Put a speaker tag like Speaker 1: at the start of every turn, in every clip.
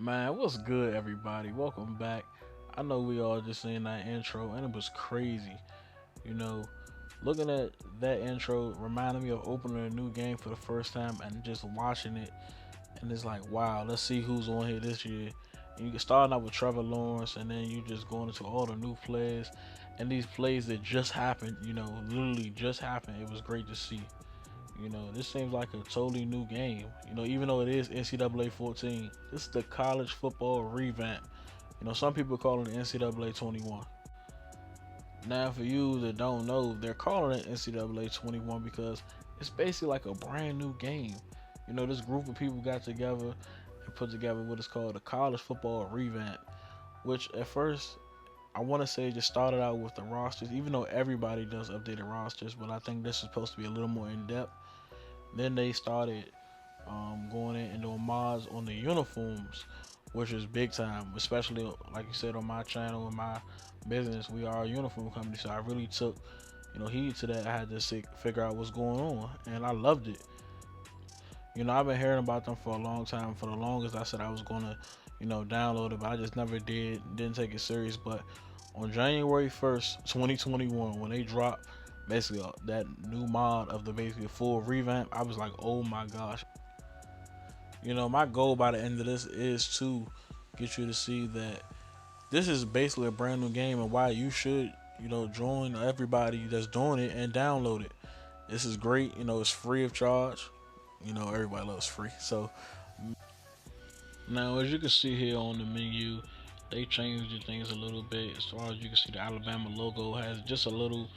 Speaker 1: Man, what's good, everybody? Welcome back. I know we all just seen that intro, and it was crazy. You know, looking at that intro reminded me of opening a new game for the first time and just watching it. And it's like, wow, let's see who's on here this year. And you get starting out with Trevor Lawrence, and then you just going into all the new players and these plays that just happened. Literally just happened. It was great to see. This seems like a totally new game. Even though it is NCAA 14, this is the college football revamp. Some people call it NCAA 21. Now, for you that don't know, they're calling it NCAA 21 because it's basically like a brand new game. This group of people got together and put together what is called a college football revamp, which at first I want to say just started out with the rosters, even though everybody does updated rosters, but I think this is supposed to be a little more in depth. Then they started going in and doing mods on the uniforms, which is big time, especially like you said on my channel and my business. We are a uniform company, so I really took heed to that. I had to figure out what's going on, and I loved it. I've been hearing about them for a long time. For the longest, I said I was gonna download it, but I just never didn't take it serious. But on January 1st, 2021, when they dropped basically that new mod of the basically full revamp, I was like, oh my gosh. My goal by the end of this is to get you to see that this is basically a brand new game and why you should, join everybody that's doing it and download it. This is great. It's free of charge. Everybody loves free. So now, as you can see here on the menu, they changed the things a little bit. As far as you can see, the Alabama logo has just a little,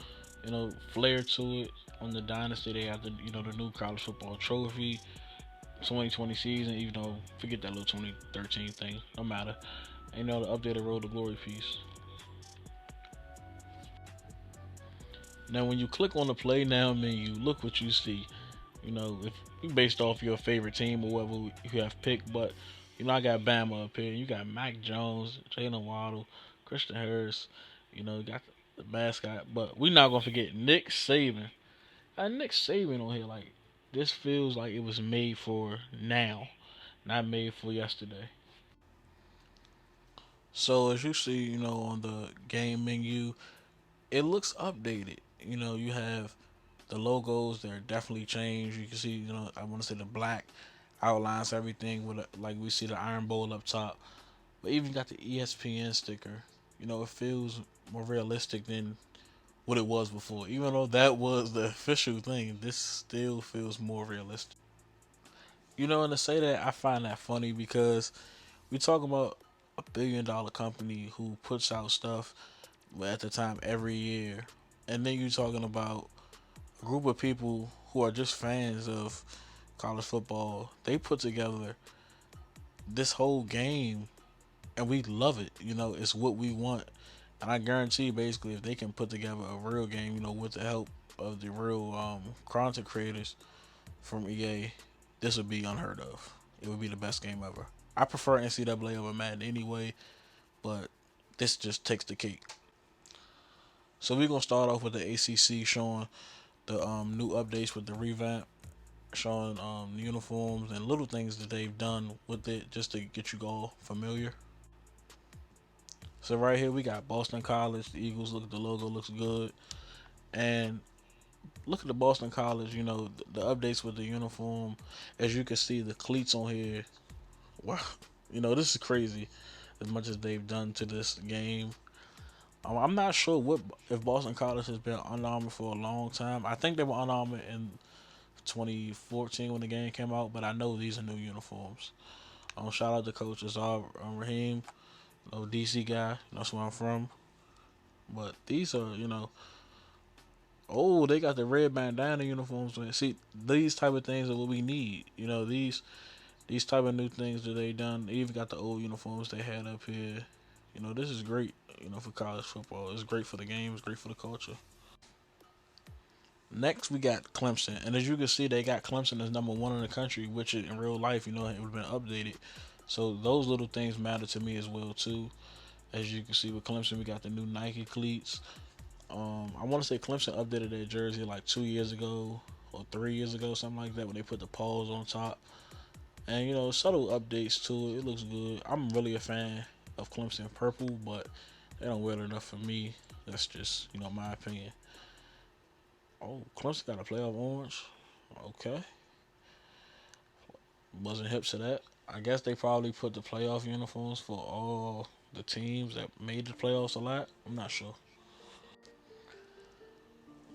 Speaker 1: flair to it. On the Dynasty, they have the new college football trophy, 2020 season. Even though, forget that little 2013 thing, no matter. And the updated Road to Glory piece. Now, when you click on the Play Now menu, look what you see. If you based off your favorite team or whoever you have picked, but I got Bama up here. You got Mac Jones, Jalen Waddle, Christian Harris. You got the mascot, but we're not gonna forget Nick Saban. Nick Saban on here, like this feels like it was made for now, not made for yesterday. So as you see, on the game menu, it looks updated. You have the logos; they're definitely changed. You can see, I want to say the black outlines everything with like we see the Iron Bowl up top, but even got the ESPN sticker. It feels more realistic than what it was before. Even though that was the official thing, this still feels more realistic. And to say that, I find that funny because we talk about a $1 billion company who puts out stuff at the time every year, and then you're talking about a group of people who are just fans of college football. They put together this whole game, and we love it. It's what we want, and I guarantee, basically, if they can put together a real game, with the help of the real content creators from EA, this would be unheard of. It would be the best game ever. I prefer NCAA over Madden anyway, but this just takes the cake. So we're gonna start off with the ACC showing the new updates with the revamp, showing uniforms and little things that they've done with it just to get you all familiar. So right here we got Boston College. The Eagles, look at the logo, looks good. And look at the Boston College, the updates with the uniform. As you can see, the cleats on here. Wow. This is crazy as much as they've done to this game. I'm not sure what if Boston College has been Under Armour for a long time. I think they were Under Armour in 2014 when the game came out, but I know these are new uniforms. Shout out to Coach Azar Raheem, DC guy. That's where I'm from. But these are, oh, they got the red bandana uniforms. See, these type of things are what we need. These type of new things that they done. They even got the old uniforms they had up here. This is great. For college football, it's great for the game. It's great for the culture. Next, we got Clemson, and as you can see, they got Clemson as number one in the country, which in real life, it would have been updated. So those little things matter to me as well too. As you can see with Clemson, we got the new Nike cleats. I want to say Clemson updated their jersey like 2 years ago or 3 years ago, something like that, when they put the paws on top. and subtle updates to it. It looks good. I'm really a fan of Clemson purple, but they don't wear it enough for me. That's just my opinion. Oh, Clemson got a playoff orange. Okay, wasn't hip to that. I guess they probably put the playoff uniforms for all the teams that made the playoffs a lot. I'm not sure.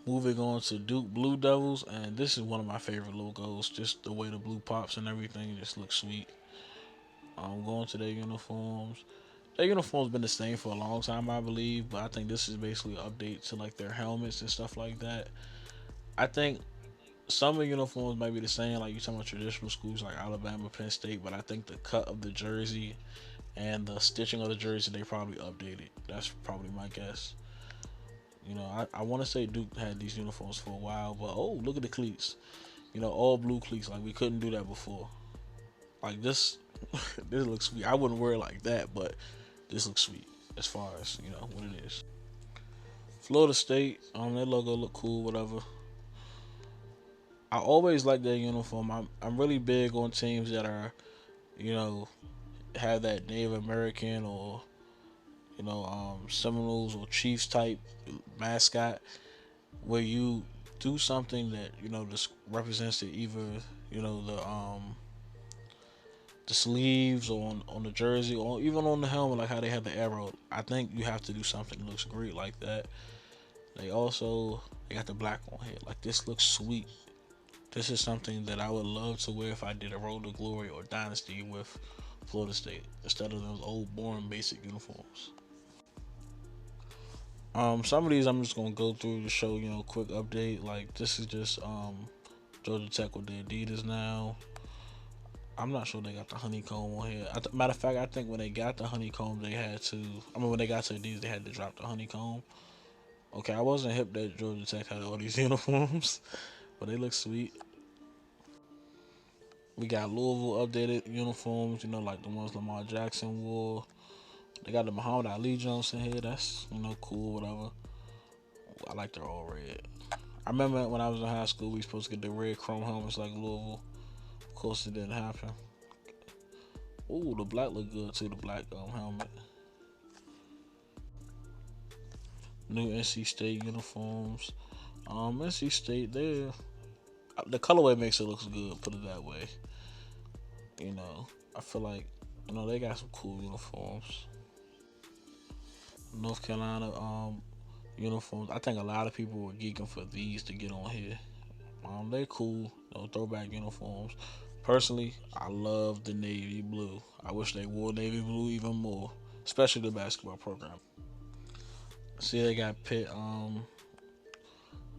Speaker 1: Moving on to Duke Blue Devils, and this is one of my favorite logos. Just the way the blue pops and everything just looks sweet. I'm going to their uniforms. Their uniforms been the same for a long time, I believe, but I think this is basically an update to like their helmets and stuff like that. I think some of the uniforms might be the same, like you talking about traditional schools like Alabama, Penn State, but I think the cut of the jersey and the stitching of the jersey they probably updated. That's probably my guess. I want to say Duke had these uniforms for a while, but oh, look at the cleats. All blue cleats. Like we couldn't do that before. Like this, this looks sweet. I wouldn't wear it like that, but this looks sweet as far as what it is. Florida State, their logo look cool, whatever. I always like their uniform. I'm really big on teams that are, you know, have that Native American or Seminoles or Chiefs type mascot, where you do something that just represents it, either the sleeves or on the jersey or even on the helmet, like how they have the arrow. I think you have to do something that looks great like that. They got the black on here. Like this looks sweet. This is something that I would love to wear if I did a Road to Glory or Dynasty with Florida State instead of those old boring basic uniforms. Some of these I'm just gonna go through to show quick update. Like this is just Georgia Tech with the Adidas now. I'm not sure they got the honeycomb on here. Matter of fact, I think when they got the honeycomb, they had to. I mean, when they got to Adidas, they had to drop the honeycomb. Okay, I wasn't hip that Georgia Tech had all these uniforms, but they look sweet. We got Louisville updated uniforms, like the ones Lamar Jackson wore. They got the Muhammad Ali Jones in here. That's cool, whatever. I like they're all red. I remember when I was in high school, we were supposed to get the red chrome helmets like Louisville. Of course, it didn't happen. Ooh, the black look good too. The black helmet. New NC State uniforms. NC State, the colorway makes it looks good. Put it that way. I feel like they got some cool uniforms. North Carolina uniforms. I think a lot of people were geeking for these to get on here. They cool, throwback uniforms. Personally, I love the navy blue. I wish they wore navy blue even more, especially the basketball program. See, they got Pitt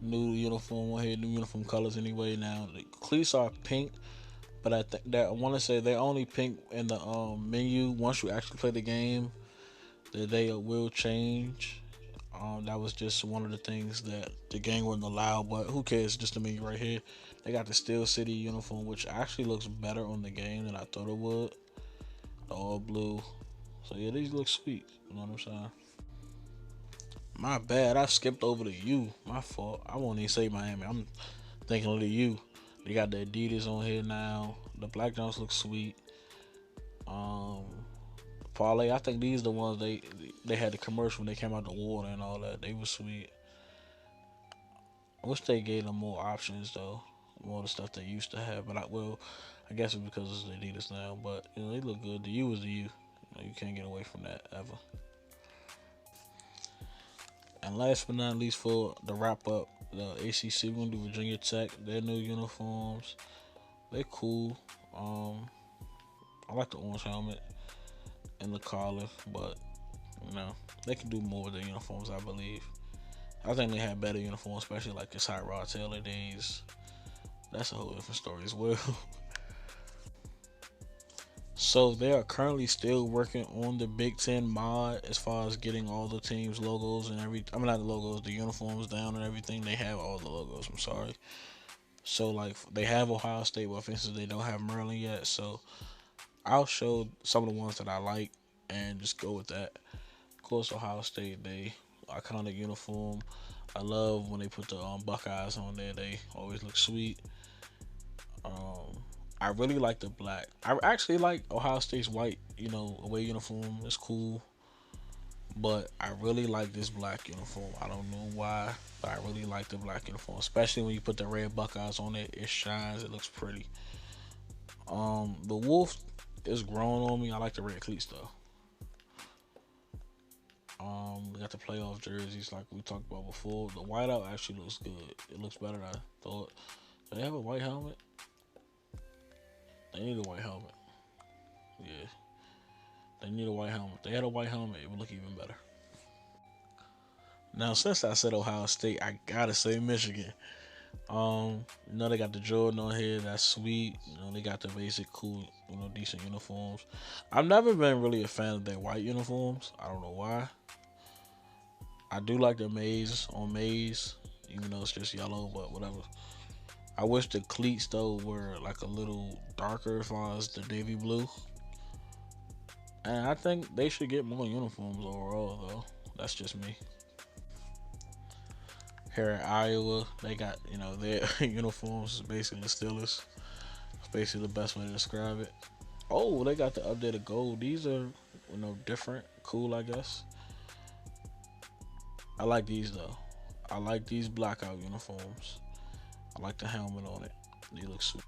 Speaker 1: new uniform on here, new uniform colors anyway. Now the cleats are pink, but I think that I want to say they're only pink in the menu. Once you actually play the game, that they will change. That was just one of the things that the game wouldn't allow, but who cares? Just the menu right here. They got the Steel City uniform, which actually looks better on the game than I thought it would. The all blue. So yeah, these look sweet. You know what I'm saying? My bad. I skipped over the U. My fault. I won't even say Miami. I'm thinking of the U. They got the Adidas on here now. The Black Jones look sweet. Um, Parlay. I think these are the ones they had the commercial when they came out the water and all that. They were sweet. I wish they gave them more options though, more of the stuff they used to have. But I guess it's because it's Adidas now. But they look good. The U is the U. You can't get away from that ever. And last but not least, for the wrap up, the ACC, we're gonna do Virginia Tech. Their new uniforms, they cool. I like the orange helmet and the collar, but they can do more with their uniforms, I believe. I think they had better uniforms, especially like this Hot Rod Taylor days. That's a whole different story as well. So they are currently still working on the Big Ten mod as far as getting all the teams' logos and I mean not the logos, the uniforms down and everything. They have all the logos. I'm sorry. So like they have Ohio State, but for instance they don't have Maryland yet. So I'll show some of the ones that I like and just go with that. Of course, Ohio State, they iconic uniform. I love when they put the Buckeyes on there. They always look sweet. Um, I really like the black. I actually like Ohio State's white, away uniform. It's cool, but I really like this black uniform. I don't know why, but I really like the black uniform, especially when you put the red Buckeyes on it. It shines. It looks pretty. The wolf is growing on me. I like the red cleats though. We got the playoff jerseys like we talked about before. The whiteout actually looks good. It looks better than I thought. Do they have a white helmet? They need a white helmet. Yeah, they need a white helmet. If they had a white helmet, it would look even better. Now, since I said Ohio State, I gotta say Michigan. They got the Jordan on here. That's sweet. They got the basic, cool, decent uniforms. I've never been really a fan of their white uniforms. I don't know why. I do like the maize on maize, even though it's just yellow, but whatever. I wish the cleats though were like a little darker as far as the navy blue. And I think they should get more uniforms overall though. That's just me. Here at Iowa, they got, their uniforms is basically the Steelers. It's basically the best way to describe it. Oh, they got the updated gold. These are, different. Cool, I guess. I like these though. I like these blackout uniforms. I like the helmet on it. They look sweet.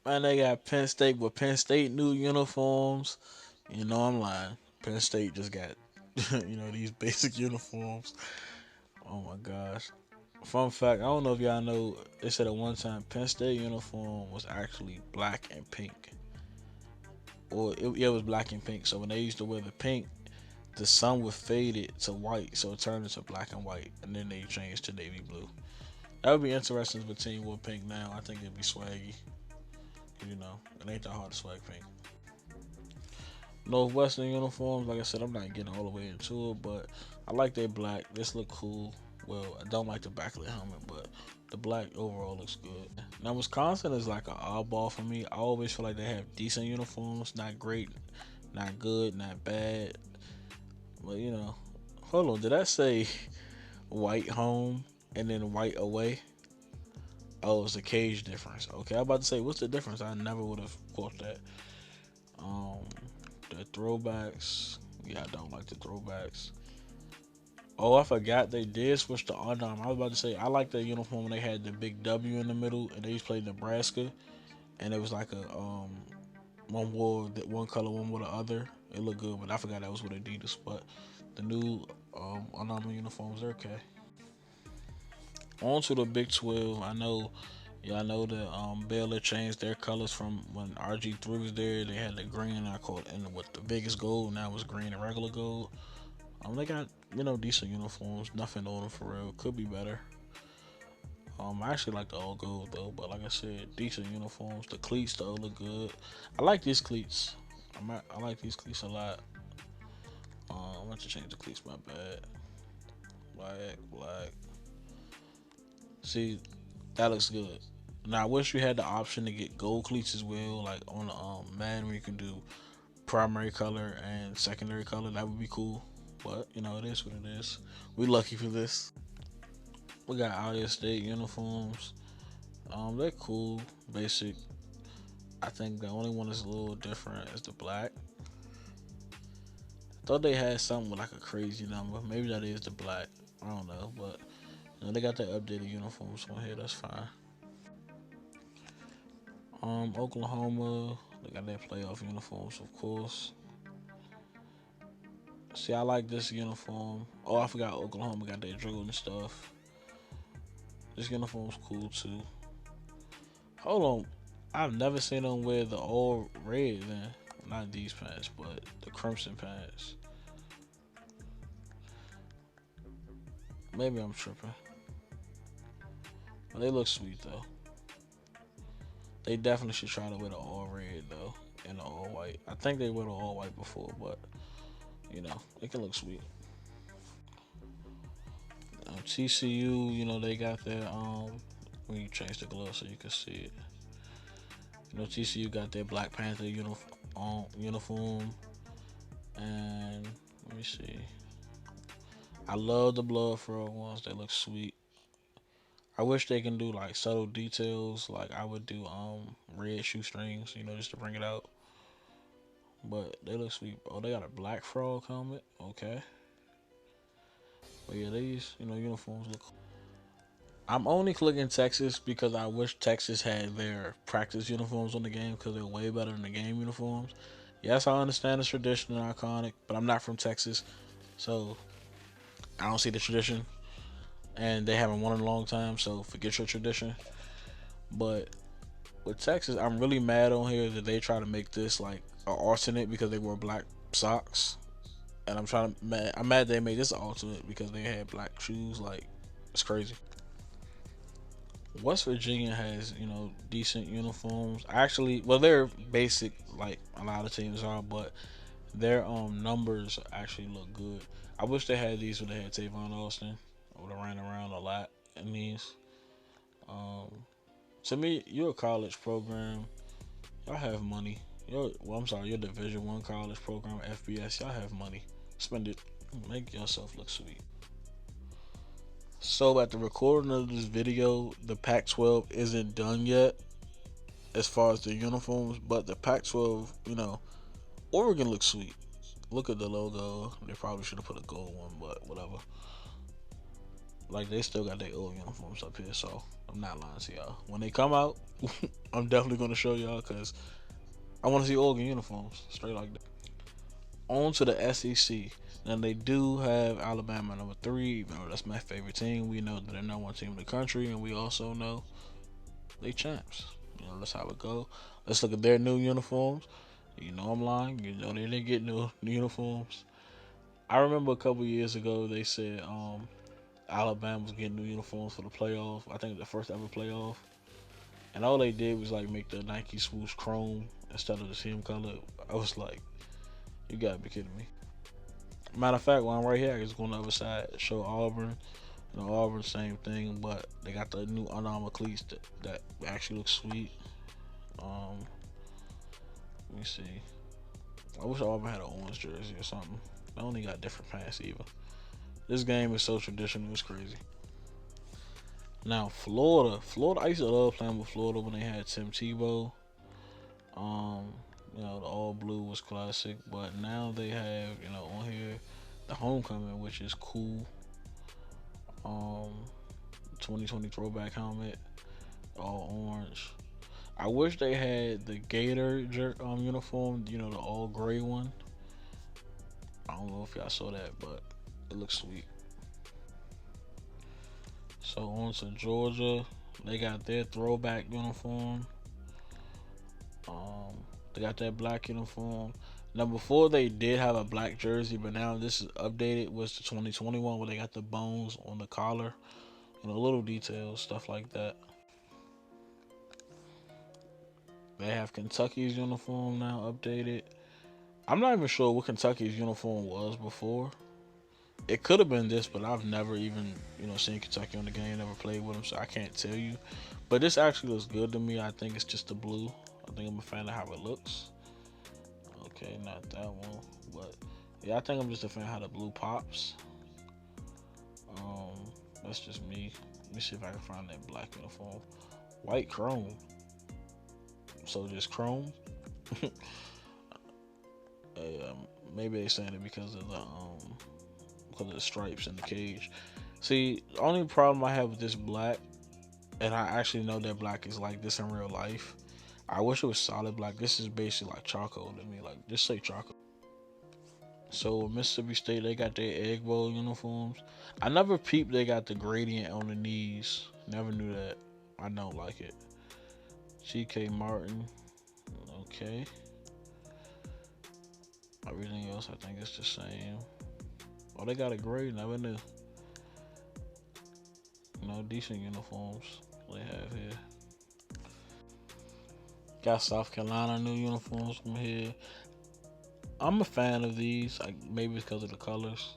Speaker 1: And they got Penn State with Penn State new uniforms. I'm lying. Penn State just got, these basic uniforms. Oh my gosh. Fun fact, I don't know if y'all know, they said at one time Penn State uniform was actually black and pink. Or yeah, it was black and pink. So when they used to wear the pink, the sun would fade it to white, so it turned into black and white, and then they changed to navy blue. That would be interesting if the team wore pink now. I think it'd be swaggy. It ain't that hard to swag pink. Northwestern uniforms, like I said, I'm not getting all the way into it, but I like their black. This look cool. Well, I don't like the back of the helmet, but the black overall looks good. Now Wisconsin is like an oddball for me. I always feel like they have decent uniforms, not great, not good, not bad. But hold on, did I say white home and then white away? Oh, it's a cage difference. Okay, I'm about to say, what's the difference? I never would have caught that. Um, the throwbacks. Yeah, I don't like the throwbacks. Oh, I forgot they did switch to underarm. I was about to say I like the uniform when they had the big W in the middle and they used to play Nebraska, and it was like a one wore that one color, one wore the other. It looked good, but I forgot that was with Adidas. But the new underarm uniforms, they're okay. On to the Big 12. I know, yeah, I know that Baylor changed their colors from when RG3 was there. They had the green, I called, and with the biggest gold. Now it's green and regular gold. They got decent uniforms. Nothing on them for real. Could be better. I actually like the all gold though, but like I said, decent uniforms. The cleats though look good. I like these cleats. I like these cleats a lot. I'm going to change the cleats. My bad. Black, black. See, that looks good. Now I wish you had the option to get gold cleats as well, like on the man where you can do primary color and secondary color. That would be cool. But it is what it is. We lucky for this. We got Iowa State uniforms. They're cool, basic. I think the only one that's a little different is the black. Thought they had something with like a crazy number. Maybe that is the black. I don't know, but they got their updated uniforms on here. That's fine. Oklahoma, they got their playoff uniforms, of course. See, I like this uniform. Oh, I forgot Oklahoma got their Jordan stuff. This uniform's cool too. Hold on, I've never seen them wear the all red. Then not these pants, but the crimson pants. Maybe I'm tripping, but they look sweet though. They definitely should try to wear the all red though and the all white. I think they wore the all white before, but it can look sweet. TCU, they got their when you change the glove so you can see it. TCU got their Black Panther uniform, and let me see. I love the blood fur ones. They look sweet. I wish they can do like subtle details. Like I would do red shoestrings, just to bring it out. But they look sweet. Oh, they got a black frog helmet. Okay. But yeah, these uniforms look. I'm only clicking Texas because I wish Texas had their practice uniforms on the game because they're way better than the game uniforms. Yes, I understand it's tradition and iconic, but I'm not from Texas, so I don't see the tradition. And they haven't won in a long time, so forget your tradition. But with Texas, I'm really mad on here that they try to make this like an alternate because they wore black socks, and I'm mad they made this an alternate because they had black shoes. Like it's crazy. West Virginia has decent uniforms. Actually, well, they're basic like a lot of teams are, but their numbers actually look good. I wish they had these when they had Tavon Austin. I would have ran around a lot in these. Um, to me, you're a college program. Y'all have money. I'm sorry, your Division 1 college program, FBS. Y'all have money. Spend it. Make yourself look sweet. So at the recording of this video, the Pac-12 isn't done yet as far as the uniforms, but the Pac-12, Oregon looks sweet. Look at the logo. They probably should have put a gold one, but whatever. Like they still got their old uniforms up here, so I'm not lying to y'all. When they come out, I'm definitely gonna show y'all because I want to see Oregon uniforms straight like that. On to the SEC. Now they do have Alabama number 3. That's my favorite team. We know that they're number 1 team in the country, and we also know they champs. That's how it go. Let's look at their new uniforms. I'm lying. They didn't get new uniforms. I remember a couple years ago they said Alabama was getting new uniforms for the playoff. I think the first ever playoff. And all they did was like make the Nike swoosh chrome instead of the team color. I was like, you gotta be kidding me. Matter of fact, while I'm right here, I just go on the other side, show Auburn. Auburn, same thing, but they got the new Under Armour cleats that actually look sweet. Let me see. I wish Auburn had an orange jersey or something. They only got different pants even. This game is so traditional, it's crazy. Now Florida, I used to love playing with Florida when they had Tim Tebow. The all blue was classic, but now they have on here the homecoming, which is cool. 2020 throwback helmet, all orange. I wish they had the Gator uniform, the all gray one. I don't know if y'all saw that, but it looks sweet. So on to Georgia, they got their throwback uniform. They got that black uniform. Now before they did have a black jersey, but now this is updated. Was the 2021 where they got the bones on the collar, little details, stuff like that. They have Kentucky's uniform now updated. I'm not even sure what Kentucky's uniform was before. It could have been this, but I've never even seen Kentucky on the game, never played with them, so I can't tell you. But this actually looks good to me. I think it's just the blue. I think I'm a fan of how it looks. Okay, not that one, but yeah, I think I'm just a fan of how the blue pops. That's just me. Let me see if I can find that black uniform. White chrome. So just chrome. Maybe they're saying it because of the stripes in the cage. See, the only problem I have with this black, and I actually know that black is like this in real life. I wish it was solid black. This is basically like charcoal to me. Like just say charcoal. So Mississippi State, they got their Egg Bowl uniforms. I never peeped they got the gradient on the knees. Never knew that. I don't like it. G.K. Martin. Okay. Everything else, I think it's the same. Oh, they got a grade. Never knew. Decent uniforms they have here. Got South Carolina new uniforms from here. I'm a fan of these. Maybe because of the colors.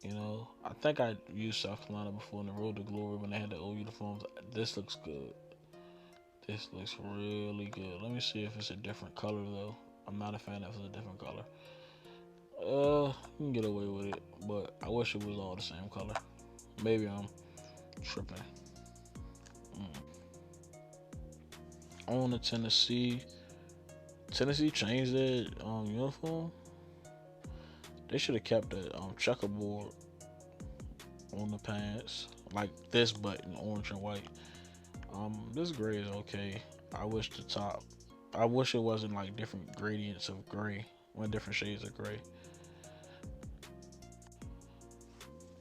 Speaker 1: I think I used South Carolina before in the Road to Glory when they had the old uniforms. This looks good. This looks really good. Let me see if it's a different color though. I'm not a fan if it's a different color. You can get away with it, but I wish it was all the same color. Maybe I'm tripping. On the Tennessee, Tennessee changed their uniform. They should have kept the checkerboard on the pants, like this, but in orange and white. This gray is okay. I wish the top. I wish it wasn't like different gradients of gray, one different shades of gray.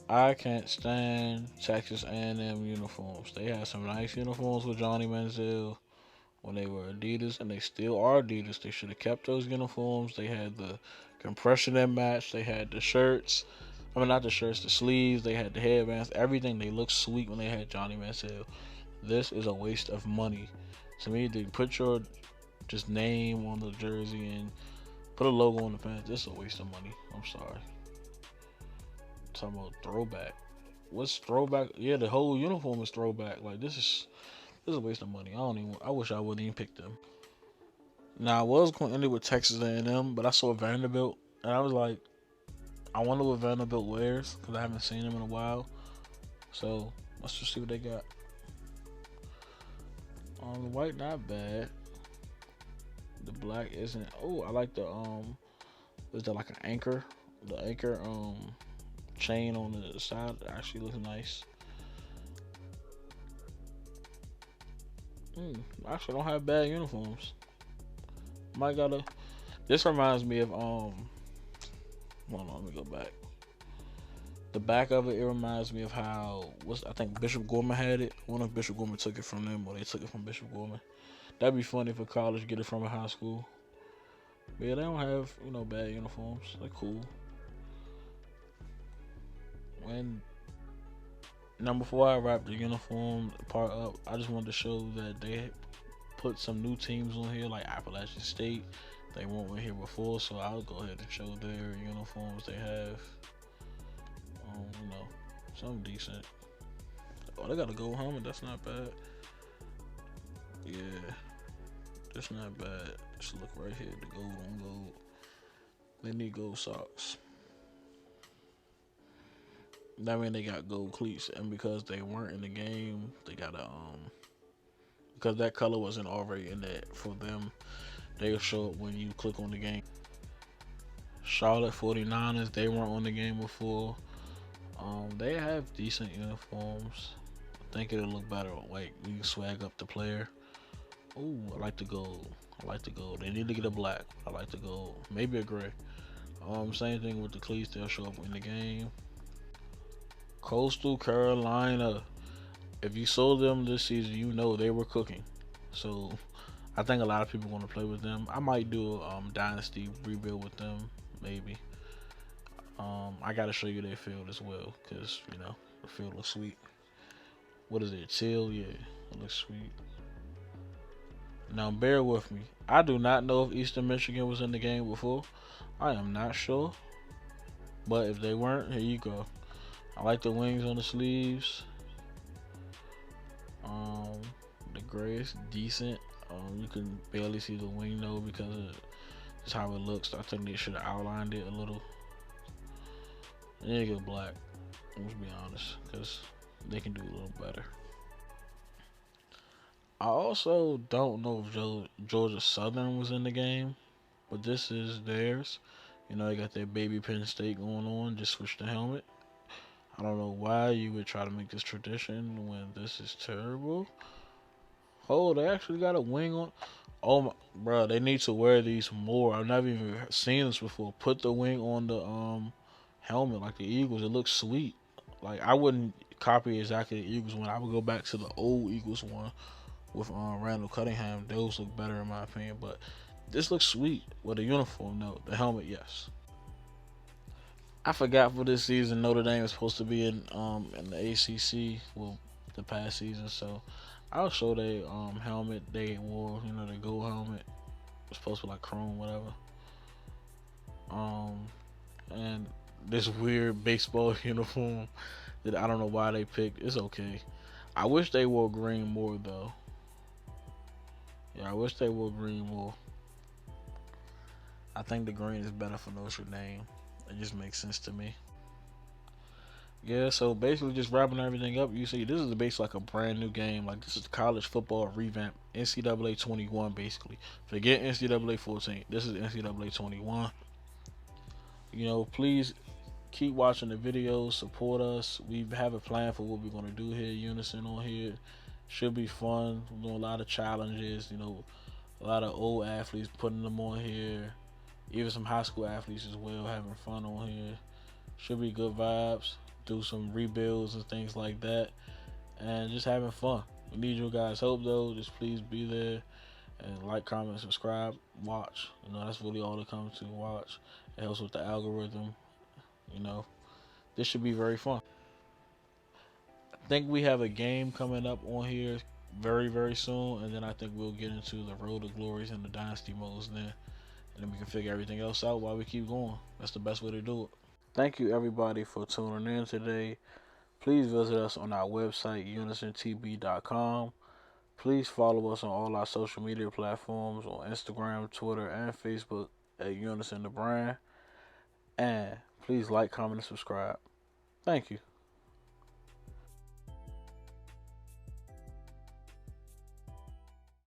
Speaker 1: I can't stand Texas A&M uniforms. They had some nice uniforms with Johnny Manziel when they were Adidas, and they still are Adidas. They should have kept those uniforms. They had the compression and match. They had the shirts. I mean, not the shirts, the sleeves. They had the headbands. Everything. They looked sweet when they had Johnny Manziel. This is a waste of money. To me, they put your just name on the jersey and put a logo on the pants. This is a waste of money. I'm sorry. Talking about throwback. What's throwback? Yeah, the whole uniform is throwback. Like this is a waste of money. I don't even. I wish I wouldn't even pick them. Now I was going to end it with Texas A&M, but I saw Vanderbilt, and I was like, I wonder what Vanderbilt wears because I haven't seen them in a while. So let's just see what they got. The white not bad. The black isn't. Oh, I like the Is there like an anchor? The anchor chain on the side actually looks nice. Actually, don't have bad uniforms. Might gotta. This reminds me of Hold on, let me go back. The back of it, it reminds me of how what's I think Bishop Gorman had it. One of Bishop Gorman took it from them, or they took it from Bishop Gorman. That'd be funny for college get it from a high school. But yeah, they don't have bad uniforms. They're cool. And now before I wrap the uniform part up, I just wanted to show that they put some new teams on here, like Appalachian State. They weren't on here before, so I'll go ahead and show their uniforms they have. You know, something decent. Oh, they got a gold helmet. That's not bad. Yeah, that's not bad. Just look right here, the gold on gold. They need gold socks. That mean they got gold cleats, and because they weren't in the game, they got a because that color wasn't already in there for them. They'll show up when you click on the game. Charlotte 49ers, they weren't on the game before. They have decent uniforms. I think it'll look better. Like you can swag up the player. Ooh, I like the gold. I like the gold. They need to get a black. I like the gold. Maybe a gray. Same thing with the cleats. They'll show up in the game. Coastal Carolina. If you sold them this season, you know they were cooking. So I think a lot of people want to play with them. I might do a dynasty rebuild with them, maybe. I gotta show you their field as well, cause the field looks sweet. What is it? Chill, yeah, it looks sweet. Now bear with me. I do not know if Eastern Michigan was in the game before. I am not sure, but if they weren't, here you go. I like the wings on the sleeves. Um, the gray is decent. You can barely see the wing though because of just how it looks. I think they should have outlined it a little. And they go black. Let's be honest, because they can do a little better. I also don't know if Georgia Southern was in the game, but this is theirs. They got their baby Penn State going on. Just switch the helmet. I don't know why you would try to make this tradition when this is terrible. Oh, they actually got a wing on. Oh my, bro, they need to wear these more. I've never even seen this before. Put the wing on the helmet like the Eagles. It looks sweet. Like I wouldn't copy exactly the Eagles one. I would go back to the old Eagles one with Randall Cunningham. Those look better in my opinion. But this looks sweet with the uniform. No, the helmet, yes. I forgot for this season Notre Dame is supposed to be in the ACC. Well, the past season, so I'll show they helmet they wore. The gold helmet. It's supposed to be like chrome, whatever. Um, and this weird baseball uniform that I don't know why they picked. It's okay. I wish they wore green more though. Yeah, I wish they wore green more. I think the green is better for Notre Dame. It just makes sense to me. Yeah, so basically just wrapping everything up, you see this is basically like a brand new game. Like this is college football revamp. NCAA 21 basically. Forget NCAA 14. This is NCAA 21. Please keep watching the videos, support us. We have a plan for what we're gonna do here, Unison on here. Should be fun. We're doing a lot of challenges, a lot of old athletes putting them on here. Even some high school athletes as well having fun on here. Should be good vibes. Do some rebuilds and things like that. And just having fun. We need your guys' help though. Just please be there and like, comment, subscribe, watch. That's really all it comes to. Watch. It helps with the algorithm. You know, this should be very fun. I think we have a game coming up on here very, very soon, and then I think we'll get into the Road to Glories and the Dynasty modes then. And then we can figure everything else out while we keep going. That's the best way to do it. Thank you everybody for tuning in today. Please visit us on our website, unisontb.com. Please follow us on all our social media platforms on Instagram, Twitter, and Facebook at Unison the Brand. And please like, comment, and subscribe. Thank you.